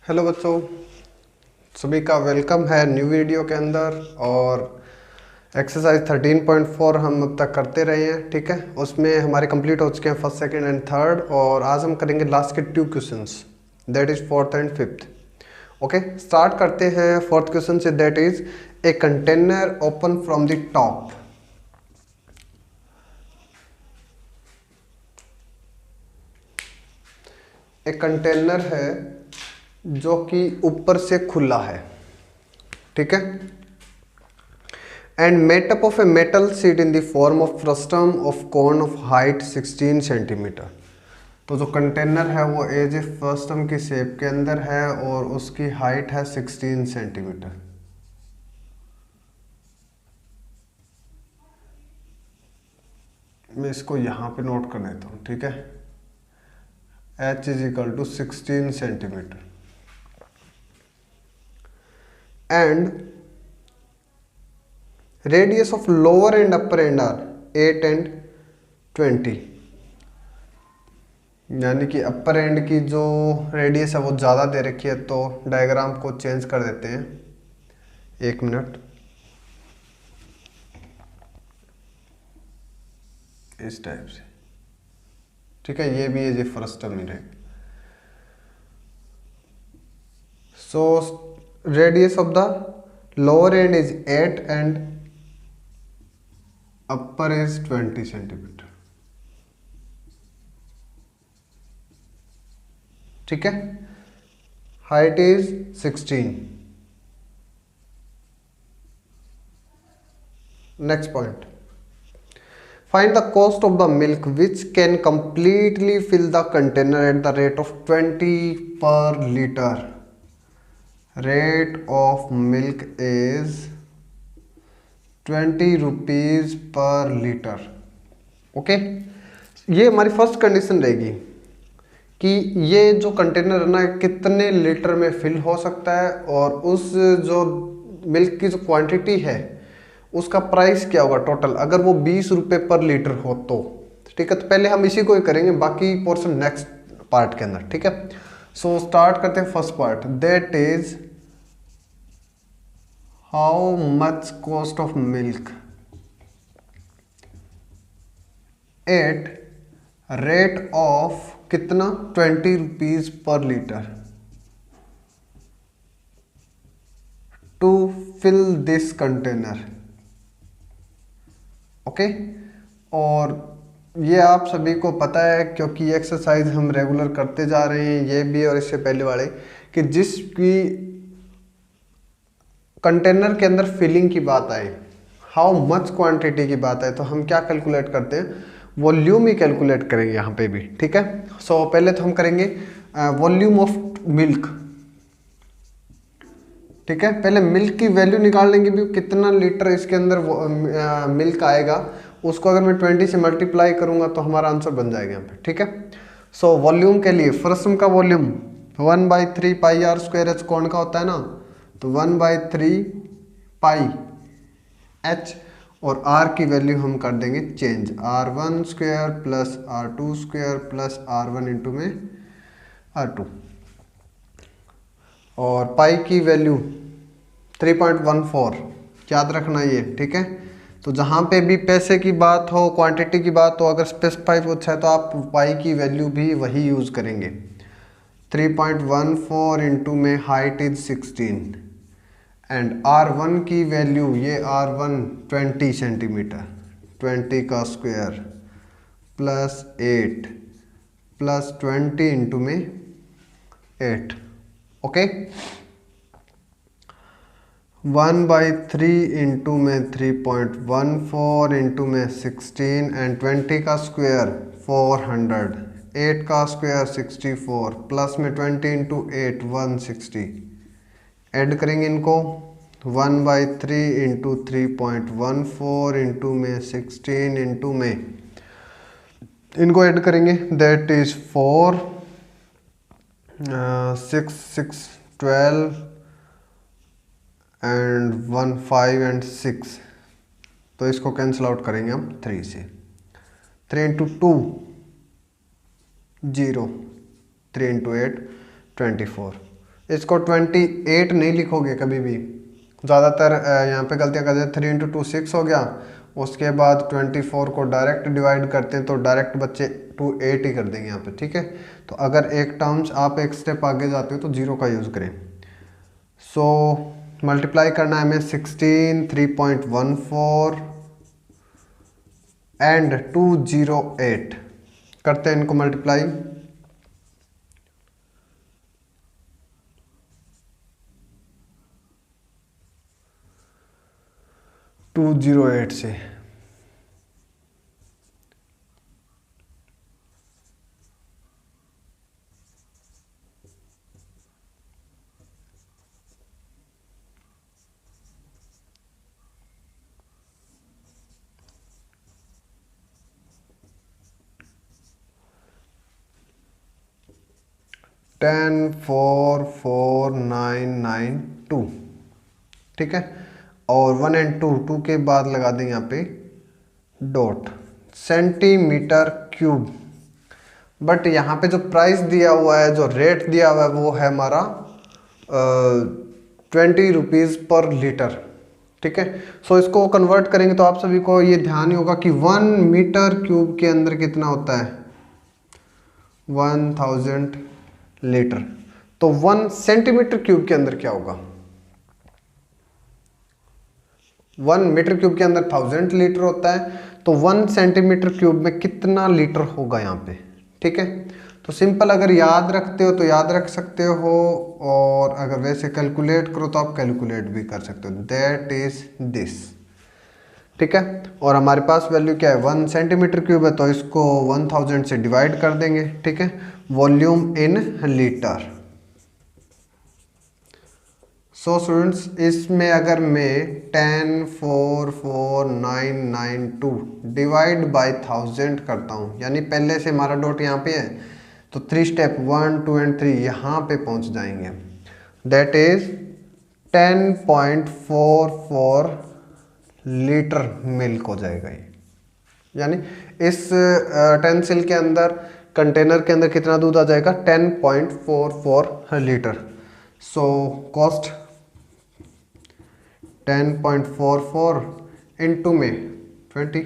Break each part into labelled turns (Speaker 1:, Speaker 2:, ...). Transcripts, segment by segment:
Speaker 1: Hello बच्चों, सभी का वेलकम है न्यू वीडियो के अंदर। और एक्सरसाइज 13.4 हम अब तक करते रहे हैं, ठीक है। उसमें हमारे कंप्लीट हो चुके हैं फर्स्ट, सेकंड एंड थर्ड, और आज हम करेंगे लास्ट के 2 questions, that is fourth and fifth. Okay, start करते हैं फोर्थ क्वेश्चन से, that is a container open from the top. एक कंटेनर है जो कि ऊपर से खुला है, ठीक है, and made up of a metal sheet in the form of frustum of cone of height 16 centimetre. तो जो कंटेनर है वो एज ए फ्रस्टम की शेप के अंदर है और उसकी हाइट है 16 सेंटीमीटर। मैं इसको यहाँ पे नोट कर देता हूँ, ठीक है। h is equal to 16 centimetre and radius of lower and upper and are 8 and 20। यानी कि अपर एंड की जो रेडियस है वो ज़्यादा दे रखी है, तो डायग्राम को चेंज कर देते हैं, 1 मिनट। इस टाइप से, ठीक है, ये भी है जो फ्रस्टम ही रहेगा। So radius of the lower and is 8 and upper is 20 centimetre, ठीक है। Height is 16। Next point, find the cost of the milk which can completely fill the container at the rate of 20 per liter। rate of milk is 20 rupees per liter। Okay, ये हमारी first condition रहेगी कि ये जो container है ना कितने litre में फिल हो सकता है, और उस जो मिल्क की जो क्वांटिटी है उसका प्राइस क्या होगा टोटल, अगर वो 20 रुपये पर लीटर हो तो, ठीक है। तो पहले हम इसी को ही करेंगे, बाकी पोर्शन नेक्स्ट पार्ट के अंदर, ठीक है। सो स्टार्ट करते हैं first part, that is how much cost of milk at rate of कितना 20 rupees per litre to fill this container. Okay, और ये आप सभी को पता है क्योंकि ये एक्सरसाइज हम रेगुलर करते जा रहे हैं, ये भी और इससे पहले वाले, कि जिसकी कंटेनर के अंदर फिलिंग की बात आए, हाउ मच क्वांटिटी की बात आए, तो हम क्या कैलकुलेट करते हैं, वॉल्यूम ही कैलकुलेट करेंगे यहाँ पे भी, ठीक है। सो पहले तो हम करेंगे वॉल्यूम ऑफ मिल्क, ठीक है। पहले मिल्क की वैल्यू निकाल लेंगे भी, कितना लीटर इसके अंदर मिल्क आएगा, उसको अगर मैं 20 से मल्टीप्लाई करूंगा तो हमारा आंसर बन जाएगा यहाँ पे, ठीक है। सो वॉल्यूम के लिए फ्रस्टम का volume 1/3 pi are square h कौन का होता है ना, तो 1/3 पाई एच, और आर की वैल्यू हम कर देंगे change, R1 square plus R2 square plus R1 into में R2, और पाई की वैल्यू 3.14, याद रखना ये, ठीक है। तो जहाँ पे भी पैसे की बात हो, क्वांटिटी की बात हो, अगर स्पेसिफाई पूछा है तो आप पाई की वैल्यू भी वही यूज़ करेंगे। 3.14 इंटू में हाइट इज 16 एंड R1 की वैल्यू, ये R1 20 सेंटीमीटर, 20 का स्क्वायर प्लस 8 प्लस 20 इंटू में 8, ओके। 1/3 इंटू में 3.14 इंटू में 16 एंड 20 का स्क्वायर 400, 8 का स्क्वायर 64 प्लस में 20 इंटू 8 160। ऐड करेंगे इनको, 1/3 इंटू 3.14 इंटू में 16 इंटू में, इनको ऐड करेंगे, दैट इज 4 6 6 12 एंड 1 5 एंड 6, तो इसको कैंसिल आउट करेंगे हम 3 से। 3 इंटू 2 0, 3 इंटू 8 24, इसको 28 नहीं लिखोगे कभी भी, ज़्यादातर यहाँ पे गलतियाँ करते हैं। 3 × 2 6 हो गया, उसके बाद 24 को डायरेक्ट डिवाइड करते हैं तो डायरेक्ट बच्चे 2 8 ही कर देंगे यहाँ पे, ठीक है। तो अगर एक टर्म्स आप एक स्टेप आगे जाते हो तो 0 का यूज़ करें। सो मल्टीप्लाई करना है हमें 16, 3.14 एंड 208, करते हैं इनको मल्टीप्लाई। टू 208 से 10,4,4,992, ठीक है। और 1 और 2 के बाद लगा देंगे यहाँ पे डॉट, सेंटीमीटर क्यूब। बट यहाँ पे जो प्राइस दिया हुआ है, जो रेट दिया हुआ है, वो है हमारा 20 रुपीज़ पर लीटर, ठीक है। सो इसको कन्वर्ट करेंगे तो आप सभी को ये ध्यान ही होगा कि 1 मीटर क्यूब के अंदर कितना होता है, 1000 लीटर। तो 1 सेंटीमीटर क्यूब के अंदर क्या होगा, 1 मीटर क्यूब के अंदर 1000 लीटर होता है, तो 1 सेंटीमीटर क्यूब में कितना लीटर होगा यहाँ पे, ठीक है। तो सिंपल अगर याद रखते हो तो याद रख सकते हो, और अगर वैसे कैलकुलेट करो तो आप कैलकुलेट भी कर सकते हो, दैट इज दिस, ठीक है। और हमारे पास वैल्यू क्या है, 1 सेंटीमीटर क्यूब है, तो इसको 1000 से डिवाइड कर देंगे, ठीक है। Volume in litre. So students, इसमें अगर मैं 10,4,4,992 डिवाइड बाय 1000 करता हूँ, यानी पहले से हमारा डॉट यहाँ पे है, तो 3 स्टेप 1 2 एंड 3 यहाँ पे पहुँच जाएंगे। दैट इज 10.44 लीटर मिल्क हो जाएगा ये, यानी इस टेंसिल के अंदर, कंटेनर के अंदर कितना दूध आ जाएगा, 10.44 लीटर। सो कॉस्ट 10.44 इंटू में 20,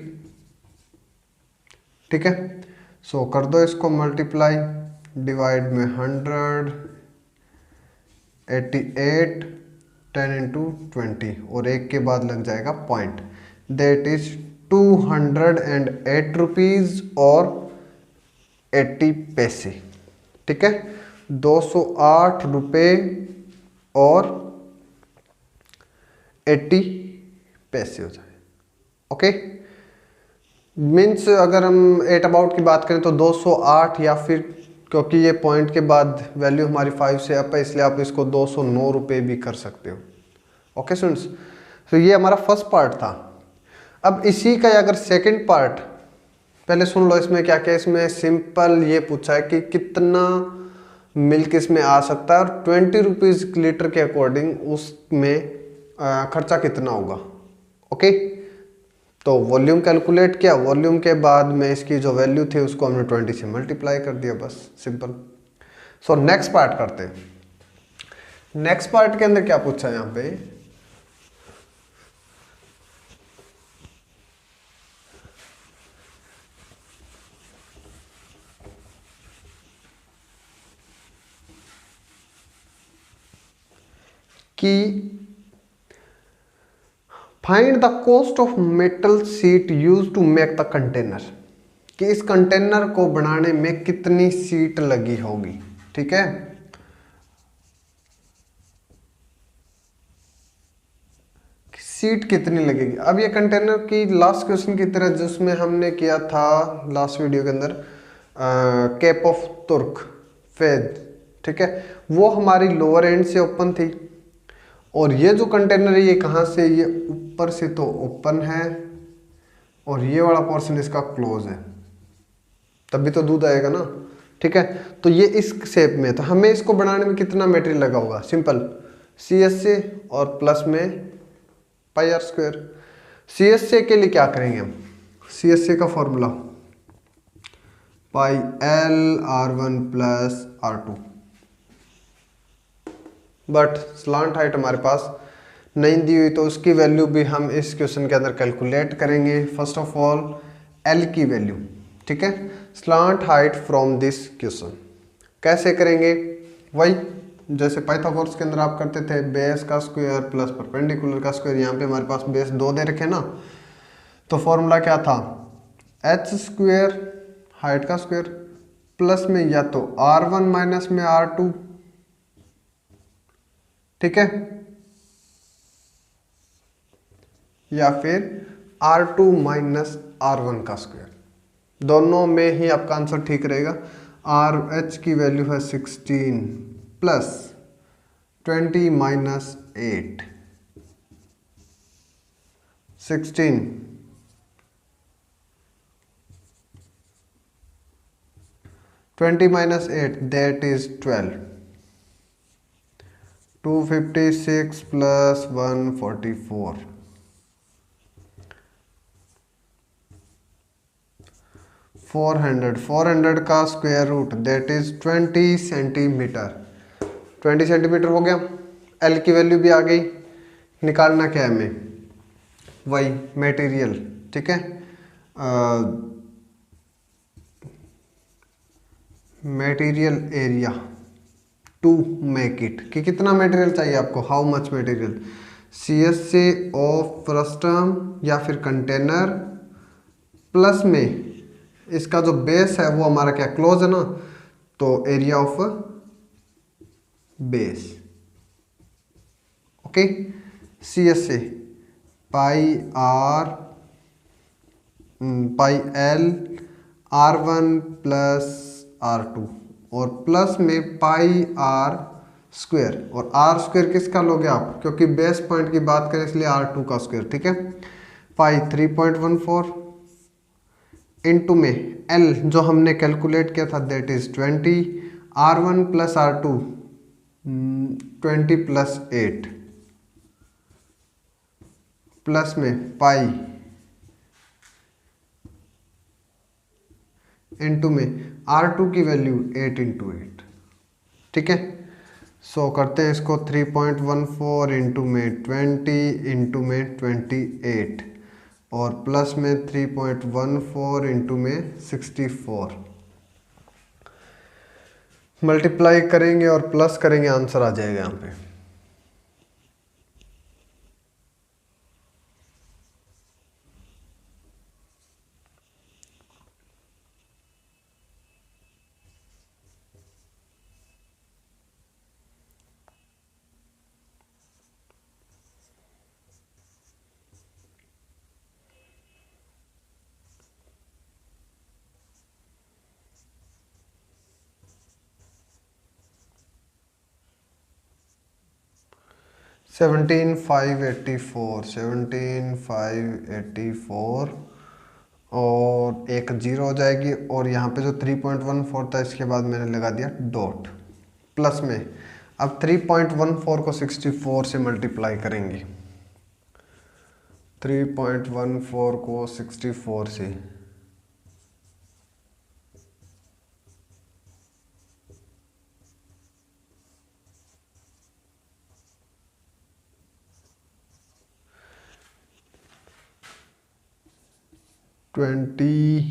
Speaker 1: ठीक है। सो कर दो इसको मल्टीप्लाई, डिवाइड में 100, 88, 10 × 20, और एक के बाद लग जाएगा पॉइंट, दैट इज 208 रुपीज़ और 80 पैसे, ठीक है। 208 रुपये और 80 पैसे हो जाए, ओके। मीन्स अगर हम एट अबाउट की बात करें तो 208, या फिर क्योंकि ये पॉइंट के बाद वैल्यू हमारी 5 से अप है, इसलिए आप इसको 209 रुपये भी कर सकते हो, ओके स्टूडेंट्स। तो ये हमारा फर्स्ट पार्ट था। अब इसी का अगर सेकंड पार्ट, पहले सुन लो इसमें क्या क्या। इसमें सिंपल ये पूछा है कि कितना मिल्क इसमें आ सकता है, और 20 रुपीज़ लीटर के अकॉर्डिंग उसमें खर्चा कितना होगा, ओके। तो वॉल्यूम कैलकुलेट किया, वॉल्यूम के बाद में इसकी जो वैल्यू थी उसको हमने 20 से मल्टीप्लाई कर दिया, बस सिंपल। सो नेक्स्ट पार्ट करते हैं। नेक्स्ट पार्ट के अंदर क्या पूछा है यहाँ पे, कि find the cost of metal sheet use to make the container, कि इस कंटेनर को बनाने में कितनी सीट लगी होगी, ठीक है। सीट कितनी लगेगी। अब ये कंटेनर की लास्ट क्वेश्चन की तरह जिसमें हमने किया था लास्ट वीडियो के अंदर, केप ऑफ तुर्क फेज, ठीक है, वो हमारी लोअर एंड से ओपन थी, और ये जो कंटेनर है ये कहाँ से, ये ऊपर से तो ओपन है, और ये वाला पोर्शन इसका क्लोज है, तभी तो दूध आएगा ना, ठीक है। तो ये इस शेप में, तो हमें इसको बनाने में कितना मटेरियल लगा होगा, सिंपल CSA और प्लस में πr²। CSA के लिए क्या करेंगे हम, CSA का formula πl r1 + r2, but slant height हमारे पास नहीं दी हुई, तो उसकी वैल्यू भी हम इस क्वेश्चन के अंदर कैलकुलेट करेंगे। फर्स्ट ऑफ ऑल एल की वैल्यू, ठीक है, slant height from this question कैसे करेंगे, वही जैसे पाइथागोरस के अंदर आप करते थे, बेस का स्क्वायर प्लस परपेंडिकुलर का स्क्वायर। यहाँ पे हमारे पास बेस 2 दे रखे ना, तो फॉर्मूला क्या था, एच स्क्वायर हाइट का स्क्वायर प्लस में या तो R1 माइनस में R2, ठीक है, या फिर R2 माइनस R1 का स्क्वायर। दोनों में ही आपका आंसर ठीक रहेगा। आर एच की वैल्यू है 16 plus 20 minus 8, 16 20 minus 8, that is 12, 256 plus 144, 400 का square root that is 20 centimetre. 20 centimetre हो गया। एल की वैल्यू भी आ गई। निकालना क्या है हमें, वही मटेरियल, ठीक है, material area to make it, कि कितना मटेरियल चाहिए आपको, how much material, C S से ऑफ फ्रस्टम या फिर कंटेनर प्लस में इसका जो बेस है वो हमारा क्या क्लोज है ना, तो area of base, okay, C S से pi R pi L R1 plus R2 और प्लस में पाई आर स्क्वायर, और आर स्क्वायर किसका लोगे आप, क्योंकि बेस पॉइंट की बात करें इसलिए R2 का स्क्वायर, ठीक है, पाई 3.14 इनटू में एल जो हमने कैलकुलेट किया था that is 20, R1 plus R2 20 plus 8 plus में पाई इनटू में R2 की वैल्यू 8 इंटू 8, ठीक है। सो करते हैं इसको 3.14 इंटू में 20 इंटू में 28 और प्लस में 3.14 इंटू में 64 मल्टीप्लाई करेंगे और प्लस करेंगे, आंसर आ जाएगा यहाँ पे। सेवनटीन 584 और एक जीरो हो जाएगी, और यहाँ पे जो 3.14 था इसके बाद मैंने लगा दिया डॉट प्लस में। अब 3.14 को 64 से मल्टीप्लाई करेंगे, 3.14 को 64 से, ट्वेंटी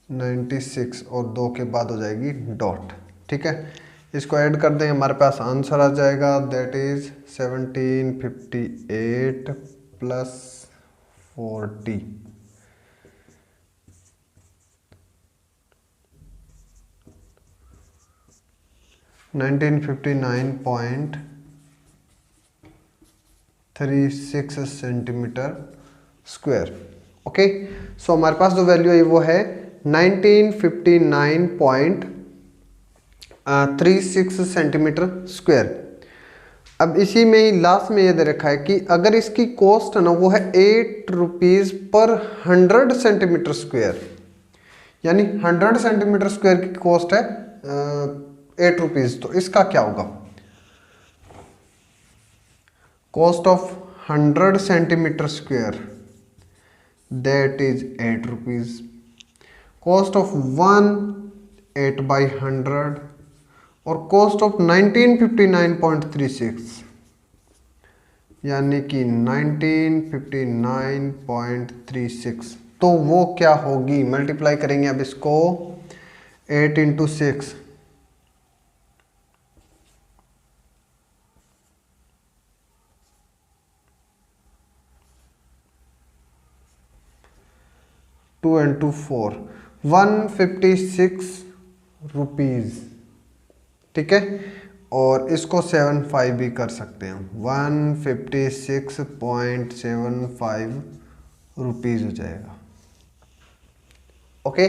Speaker 1: 96 और 2 के बाद हो जाएगी डॉट, ठीक है। इसको ऐड कर देंगे, हमारे पास आंसर आ जाएगा that is 1758 plus 40, 1959.36 centimetre square, okay. So हमारे पास जो वैल्यू है वो है 1959.36 सेंटीमीटर स्क्वायर। अब इसी में ही लास्ट में ये दे रखा है कि अगर इसकी कॉस्ट है ना वो है 8 रुपीज़ पर 100 सेंटीमीटर स्क्वायर, यानी 100 सेंटीमीटर स्क्वायर की कॉस्ट है 8 रुपीज़, तो इसका क्या होगा, cost of 100 centimetre square that is 8 rupees, cost of 1 8 by 100 और कॉस्ट ऑफ 1959.36 यानी कि 1959.36, तो वो क्या होगी, मल्टीप्लाई करेंगे अब इसको 8 into 6, two and two 4, 156 rupees. ठीक है, और इसको 75 भी कर सकते हैं, 156.75 रुपीज हो जाएगा। ओके,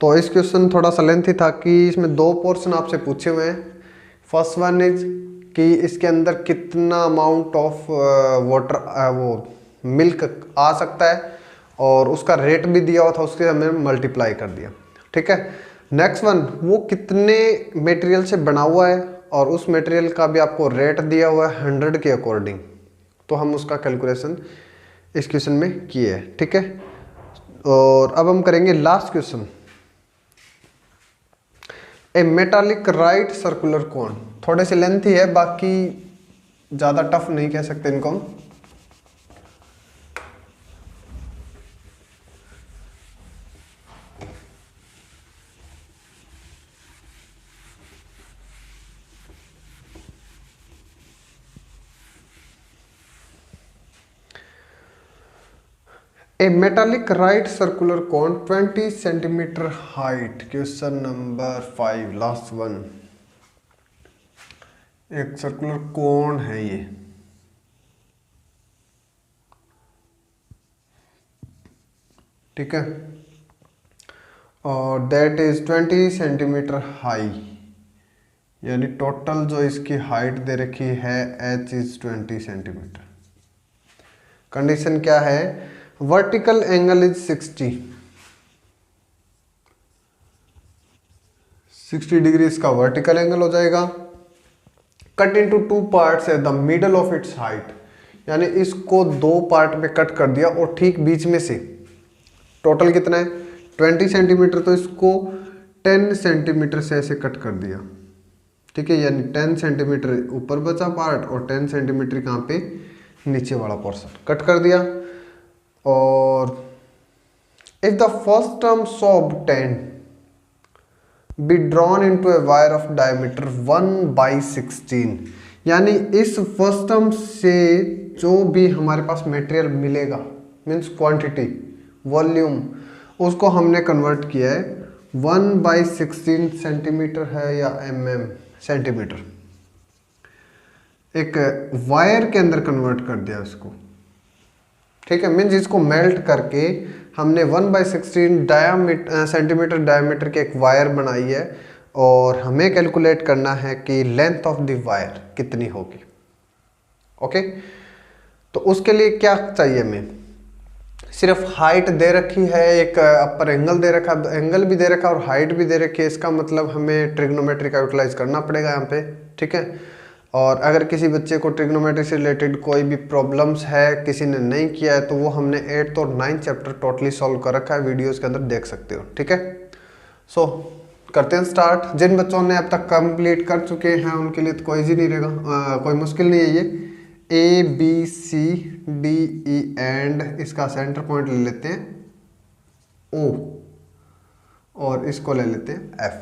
Speaker 1: तो इस क्वेश्चन थोड़ा सा लेंथी था कि इसमें दो पोर्शन आपसे पूछे हुए हैं। फर्स्ट वन इज कि इसके अंदर कितना अमाउंट ऑफ वाटर वो मिल्क आ सकता है, और उसका रेट भी दिया हुआ था, उसके हमने मल्टीप्लाई कर दिया। ठीक है, नेक्स्ट वन वो कितने मटेरियल से बना हुआ है, और उस मटेरियल का भी आपको रेट दिया हुआ है 100 के अकॉर्डिंग, तो हम उसका कैलकुलेशन इस क्वेश्चन में किए हैं। ठीक है, और अब हम करेंगे लास्ट क्वेश्चन, ए मेटालिक राइट सर्कुलर कोन। थोड़े से लेंथी है, बाकी ज़्यादा टफ नहीं कह सकते इनको हम। A metallic right circular cone 20 centimeter height, question number 5 last one. एक सर्कुलर कोन है ये, ठीक है, और दैट इज 20 सेंटीमीटर हाई, यानी टोटल जो इसकी हाइट दे रखी है h इज 20 सेंटीमीटर। कंडीशन क्या है, वर्टिकल एंगल इज 60 डिग्री इसका वर्टिकल एंगल हो जाएगा। Cut into 2 parts at the middle of its height, यानी इसको 2 पार्ट में कट कर दिया, और ठीक बीच में से टोटल कितना है 20 सेंटीमीटर, तो इसको 10 सेंटीमीटर से ऐसे कट कर दिया। ठीक है, यानी 10 सेंटीमीटर ऊपर बचा पार्ट, और 10 सेंटीमीटर कहाँ पे, नीचे वाला पोर्शन कट कर दिया। और if the first term so obtain be drawn into a wire of diameter 1/16, यानी इस फर्स्ट टर्म से जो भी हमारे पास मटेरियल मिलेगा, मीन्स क्वांटिटी, वॉल्यूम, उसको हमने कन्वर्ट किया है 1/16 सेंटीमीटर है या सेंटीमीटर, एक वायर के अंदर कन्वर्ट कर दिया उसको। ठीक है, मीन्स इसको मेल्ट करके हमने 1/16 सेंटीमीटर डायमीटर की एक वायर बनाई है, और हमें कैलकुलेट करना है कि लेंथ ऑफ द वायर कितनी होगी। ओके, तो उसके लिए क्या चाहिए, हमें सिर्फ हाइट दे रखी है, एक अपर एंगल दे रखा, एंगल भी दे रखा और हाइट भी दे रखी है, इसका मतलब हमें ट्रिग्नोमेट्री का यूटिलाइज करना पड़ेगा यहाँ पे। ठीक है, और अगर किसी बच्चे को ट्रिग्नोमेट्री से रिलेटेड कोई भी प्रॉब्लम्स है, किसी ने नहीं किया है, तो वो हमने 8th और 9th चैप्टर टोटली सॉल्व कर रखा है, वीडियोस के अंदर देख सकते हो। ठीक है, सो करते हैं स्टार्ट। जिन बच्चों ने अब तक कंप्लीट कर चुके हैं उनके लिए तो कोई इजी नहीं रहेगा, कोई मुश्किल नहीं है ये। ABCDE एंड इसका सेंटर पॉइंट ले लेते हैं O, और इसको ले लेते हैं F।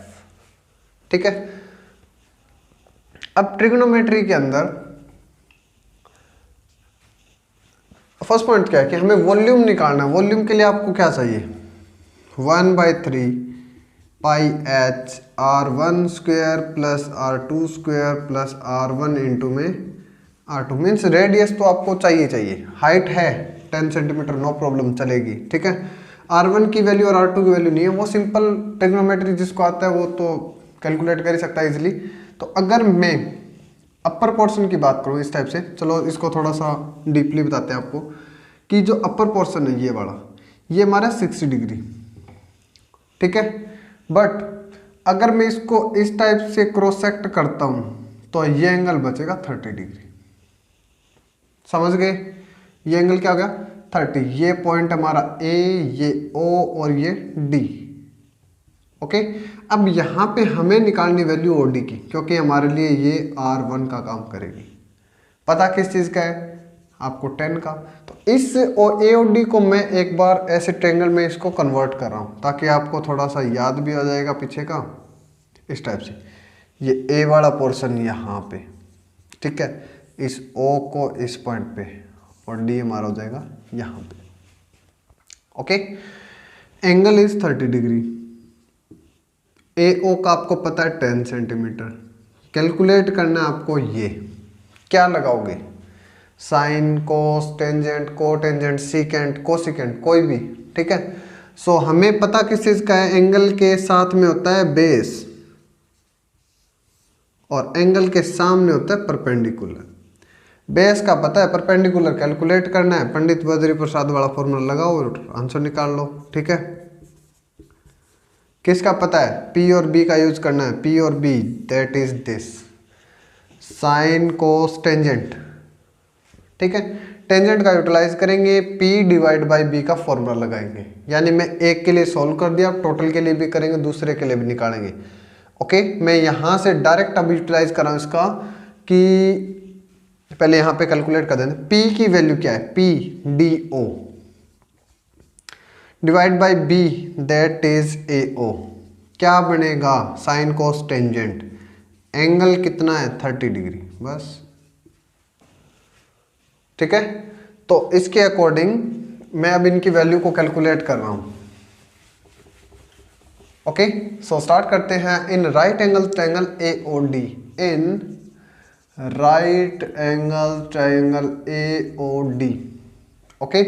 Speaker 1: ठीक है, अब ट्रिग्नोमेट्री के अंदर फर्स्ट पॉइंट क्या है कि हमें वॉल्यूम निकालना है। वॉल्यूम के लिए आपको क्या चाहिए, 1/3 पाई h r1 square plus r2 square plus r1 into में r2, मीन्स रेडियस तो आपको चाहिए। हाइट है 10 सेंटीमीटर, नो प्रॉब्लम, चलेगी। ठीक है, r1 की वैल्यू और r2 की वैल्यू नहीं है, वो सिंपल ट्रिग्नोमेट्री जिसको आता है वो तो कैलकुलेट कर ही सकता है इजिली। तो अगर मैं अपर पोर्शन की बात करूँ इस टाइप से, चलो इसको थोड़ा सा डीपली बताते हैं आपको, कि जो अपर पोर्शन है ये वाला, ये हमारा 60 डिग्री। ठीक है, बट अगर मैं इसको इस टाइप से क्रॉस सेक्ट करता हूँ तो ये एंगल बचेगा 30 डिग्री। समझ गए, ये एंगल क्या हो गया 30। ये पॉइंट हमारा A, ये O और ये D। ओके, अब यहाँ पे हमें निकालनी वैल्यू ओडी की, क्योंकि हमारे लिए ये R1 का काम करेगी। पता किस चीज़ का है आपको? 10 का। तो इस ए और डी को मैं एक बार ऐसे ट्रेंगल में इसको कन्वर्ट कर रहा हूँ ताकि आपको थोड़ा सा याद भी आ जाएगा पीछे का। इस टाइप से ये ए वाला पोर्शन यहाँ पे, ठीक है, इस ओ को इस पॉइंट पे और डी हमारा हो जाएगा यहाँ पे। Okay, angle is 30 degree. A O का आपको पता है 10 सेंटीमीटर। कैलकुलेट करना है आपको। ये क्या लगाओगे? Sign, cos, tangent, cotangent, secant, cosecant, कोई भी, ठीक है। सो हमें पता किस चीज का है? एंगल के साथ में होता है बेस और एंगल के सामने होता है परपेंडिकुलर। बेस का पता है, परपेंडिकुलर कैलकुलेट करना है। पंडित बद्री प्रसाद वाला फॉर्मूला लगाओ और आंसर निकाल लो, ठीक है। किसका पता है? पी और बी का यूज करना है। पी और B that is this, sine, cos, tangent, ठीक है। टेंजेंट का यूटिलाइज करेंगे, पी डिवाइड बाई बी का फॉर्मूला लगाएंगे। यानी मैं एक के लिए सॉल्व कर दिया, टोटल के लिए भी करेंगे, दूसरे के लिए भी निकालेंगे। ओके, मैं यहां से डायरेक्ट अब यूटिलाइज कर रहा हूं इसका कि पहले यहां पे कैलकुलेट कर देते। पी की वैल्यू क्या है? P D O divide by B that is A O. क्या बनेगा? Sign, cos, tangent. एंगल कितना है? 30 डिग्री, बस, ठीक है। तो इसके अकॉर्डिंग मैं अब इनकी वैल्यू को कैलकुलेट कर रहा हूं। ओके, सो स्टार्ट करते हैं। In right angle triangle A O D, in right angle triangle A O D, okay,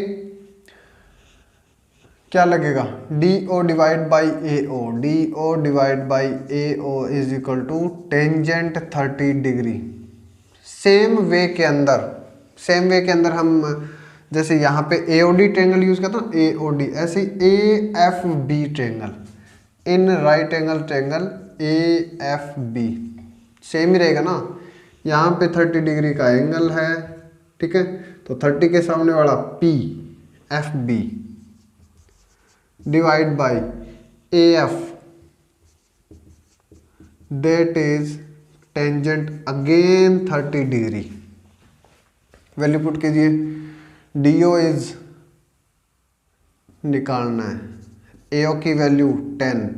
Speaker 1: क्या लगेगा? D O divide by A O, D O divide by A O is equal to tangent 30 degree. Same way के अंदर हम जैसे यहाँ पे A O D triangle use करते हैं, ए ओ डी, ऐसे A F B triangle, in right angle triangle A F B same ही रहेगा ना। यहाँ पे 30 डिग्री का एंगल है, ठीक है। तो 30 के सामने वाला P F B divide by A F that is tangent again 30 degree. Value put कीजिए। डी ओ इज निकालना है, ए ओ की value 10,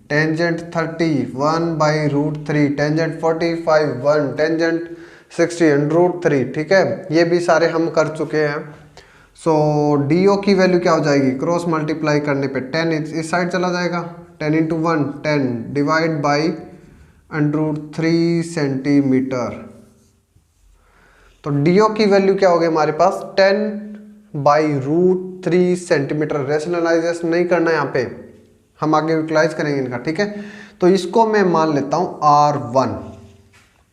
Speaker 1: tangent 30 1 by root 3, tangent 45 1, tangent 60 root 3, ठीक है। ये भी सारे हम कर चुके हैं। सो डी ओ की वैल्यू क्या हो जाएगी? क्रॉस मल्टीप्लाई करने पे 10 इस साइड चला जाएगा, 10 इंटू 1 10 डिवाइड बाई √3 सेंटीमीटर। तो डी ओ की वैल्यू क्या हो गई हमारे पास? 10 बाई √3 सेंटीमीटर। रेशनलाइजेशन नहीं करना है यहाँ पे, हम आगे यूटिलाइज करेंगे इनका, ठीक है। तो इसको मैं मान लेता हूं R1,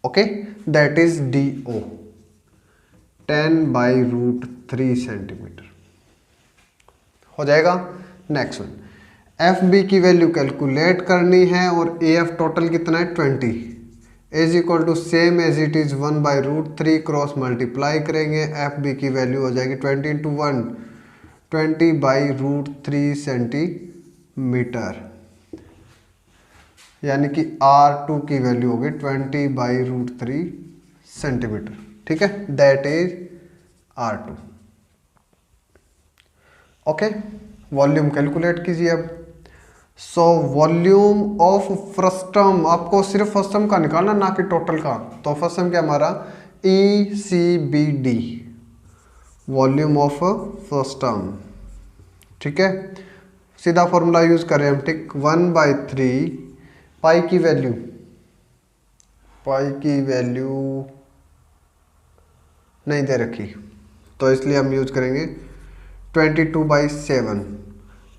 Speaker 1: okay, that is D O 10 by √3 centimetre हो जाएगा। नेक्स्ट वन, एफ बी की वैल्यू कैलकुलेट करनी है और ए एफ टोटल कितना है? 20 is equal to same as it is 1 by √3 cross multiply करेंगे। एफ बी की वैल्यू हो जाएगी 20 इंटू 1 20 बाई √3 सेंटीमीटर, यानी कि R2 की वैल्यू होगी 20 बाई √3 सेंटीमीटर, ठीक है। That is R2, okay. Volume calculate कीजिए अब। सो वॉल्यूम ऑफ फ्रस्टम, आपको सिर्फ फ्रस्टम का निकालना, ना कि टोटल का। तो फ्रस्टम क्या हमारा? ECBD, वॉल्यूम ऑफ फ्रस्टम, ठीक है। सीधा फॉर्मूला यूज करें हम, ठीक। 1/3 पाई की वैल्यू नहीं दे रखी, तो इसलिए हम यूज करेंगे 22/7।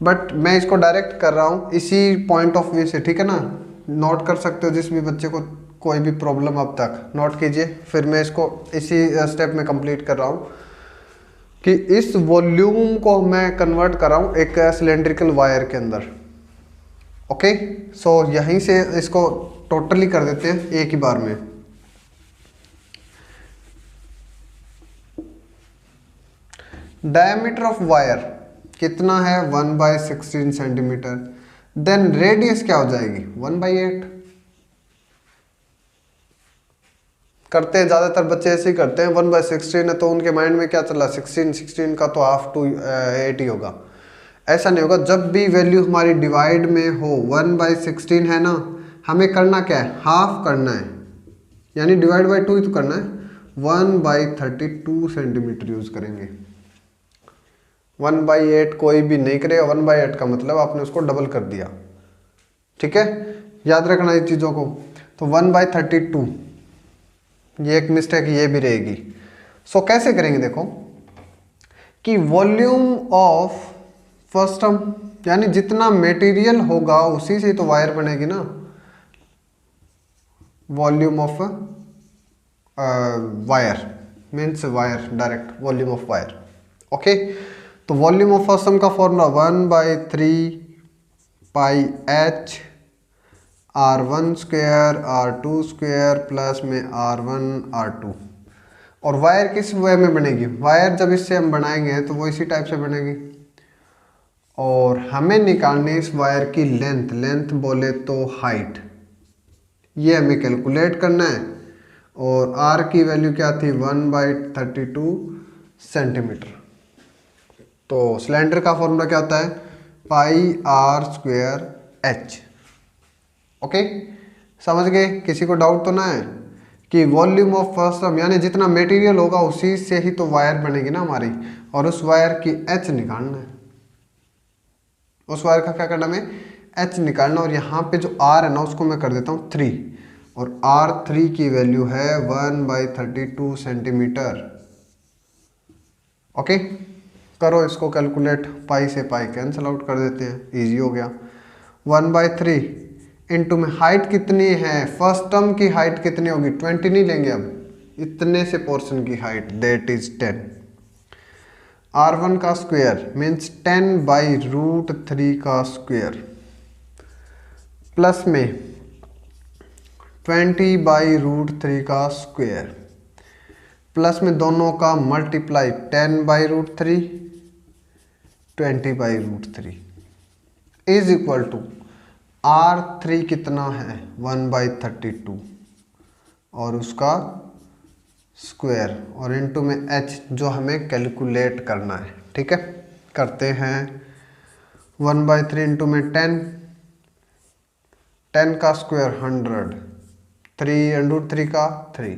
Speaker 1: बट मैं इसको डायरेक्ट कर रहा हूँ इसी पॉइंट ऑफ व्यू से, ठीक है ना। नोट कर सकते हो जिस भी बच्चे को कोई भी प्रॉब्लम अब तक, नोट कीजिए। फिर मैं इसको इसी स्टेप में कंप्लीट कर रहा हूँ कि इस वॉल्यूम को मैं कन्वर्ट कर रहा हूँ एक सिलेंड्रिकल वायर के अंदर, ओके। सो यहीं से इसको टोटली कर देते हैं एक ही बार में। डायमीटर ऑफ वायर कितना है? 1/16 सेंटीमीटर। देन रेडियस क्या हो जाएगी 1/8। करते हैं ज़्यादातर बच्चे ऐसे ही करते हैं, 1/16 है तो उनके माइंड में क्या चला 16 का तो हाफ टू 8 ही होगा। ऐसा नहीं होगा, जब भी वैल्यू हमारी डिवाइड में हो 1/16 है ना, हमें करना क्या है, हाफ करना है, यानी डिवाइड बाई 2 ही तो करना है। 1/32 सेंटीमीटर यूज करेंगे। 1/8 कोई भी नहीं करेगा, 1/8 का मतलब आपने उसको डबल कर दिया। ठीक है, याद रखना इस चीज़ों को। तो 1/32, ये एक मिस्टेक ये भी रहेगी। सो कैसे करेंगे, देखो कि वॉल्यूम ऑफ फर्स्ट टर्म, यानी जितना मटेरियल होगा उसी से तो वायर बनेगी ना। Volume of wire means wire, direct volume of wire. Okay, तो वॉल्यूम ऑफ फर्स्ट टर्म का formula 1/3 pi H R1 square R2 square plus में R1 R2। और वायर किस वे में बनेगी, वायर जब इससे हम बनाएंगे तो वो इसी टाइप से बनेगी। और हमें निकालनी इस वायर की लेंथ, लेंथ बोले तो हाइट, ये हमें कैलकुलेट करना है। और R की वैल्यू क्या थी 1/32 सेंटीमीटर। तो सिलेंडर का फॉर्मूला क्या होता है, पाई R स्क्वायर H। ओके, समझ गए, किसी को डाउट तो ना है कि वॉल्यूम ऑफ फर्स्ट टर्म यानी जितना मटेरियल होगा उसी से ही तो वायर बनेगी ना हमारी, और उस वायर की एच निकालना है। उस वायर का क्या करना है, एच निकालना। और यहाँ पे जो आर है ना उसको मैं कर देता हूँ 3, और R3 की वैल्यू है 1/32 सेंटीमीटर। ओके, करो इसको कैलकुलेट, पाई से पाई कैंसिल आउट कर देते हैं, इजी हो गया। 1/3 इंटू में हाइट कितनी है, फर्स्ट टर्म की हाइट कितनी होगी, 20 नहीं लेंगे अब, इतने से पोर्शन की हाइट दैट इज 10। R1 का स्क्वायर मीन्स 10/√3 का स्क्वायर प्लस में 20/√3 का स्क्वायर प्लस में दोनों का multiply 10/√3 20/√3 is equal to R3 कितना है 1/32 और उसका स्क्वायर और इनटू में H जो हमें कैलकुलेट करना है। ठीक है, करते हैं। 1/3 इंटू में 10, 10 का स्क्वायर 100, 3√3 का 3,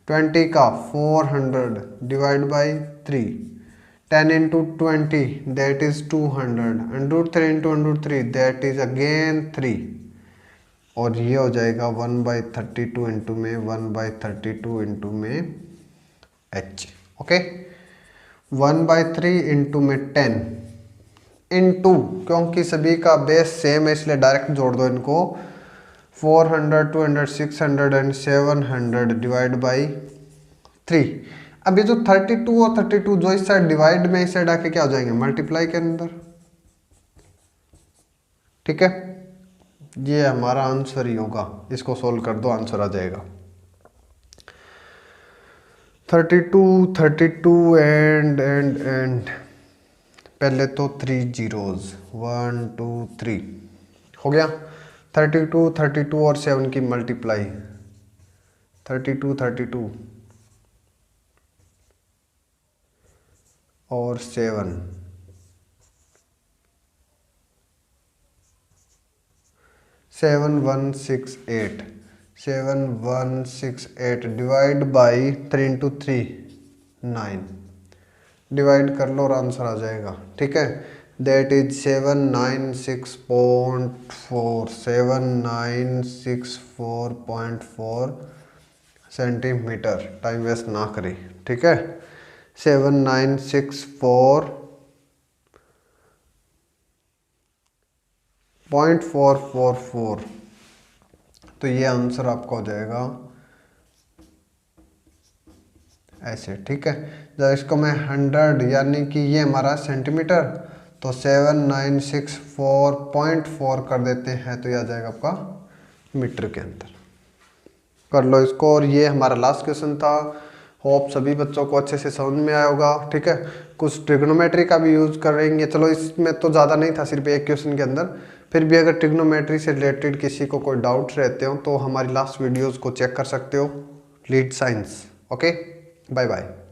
Speaker 1: 20 का 400 divide by 3, 10 into 20 that is 200, √3 into √3 that is again 3, और ये हो जाएगा 1/32 इंटू में 1/32 इंटू में H। ओके, 1/3 इंटू में 10 इंटू, क्योंकि सभी का बेस सेम है इसलिए डायरेक्ट जोड़ दो इनको, 400, 200, 600 एंड 700 डिवाइड बाई 3। अब ये जो 32 और 32 जो इस साइड डिवाइड में इस साइड आके क्या हो जाएंगे, मल्टीप्लाई के अंदर। ठीक है, ये हमारा आंसर ही होगा, इसको सोल्व कर दो आंसर आ जाएगा। 32 एंड पहले तो 3 जीरोज 1 2 3 हो गया। 32 और 7 की मल्टीप्लाई 32 और 7 7168 डिवाइड बाई 3 इंटू 3 9, डिवाइड कर लो और आंसर आ जाएगा। ठीक है, that is 796.4 centimetre. Time waste ना करें, ठीक है, 796.444, तो ये आंसर आपका हो जाएगा ऐसे। ठीक है, जब इसको मैं 100 यानी कि ये हमारा सेंटीमीटर, तो 7964.4 कर देते हैं तो ये आ जाएगा आपका मीटर के अंदर। कर लो इसको, और ये हमारा लास्ट क्वेश्चन था। होप सभी बच्चों को अच्छे से समझ में आया होगा। ठीक है, कुछ ट्रिग्नोमेट्री का भी यूज कर रहेंगे, चलो इसमें तो ज़्यादा नहीं था, सिर्फ एक क्वेश्चन के अंदर, फिर भी अगर ट्रिग्नोमेट्री से रिलेटेड किसी को कोई डाउट्स रहते हो तो हमारी लास्ट वीडियोज़ को चेक कर सकते हो, lead science. Okay, bye bye.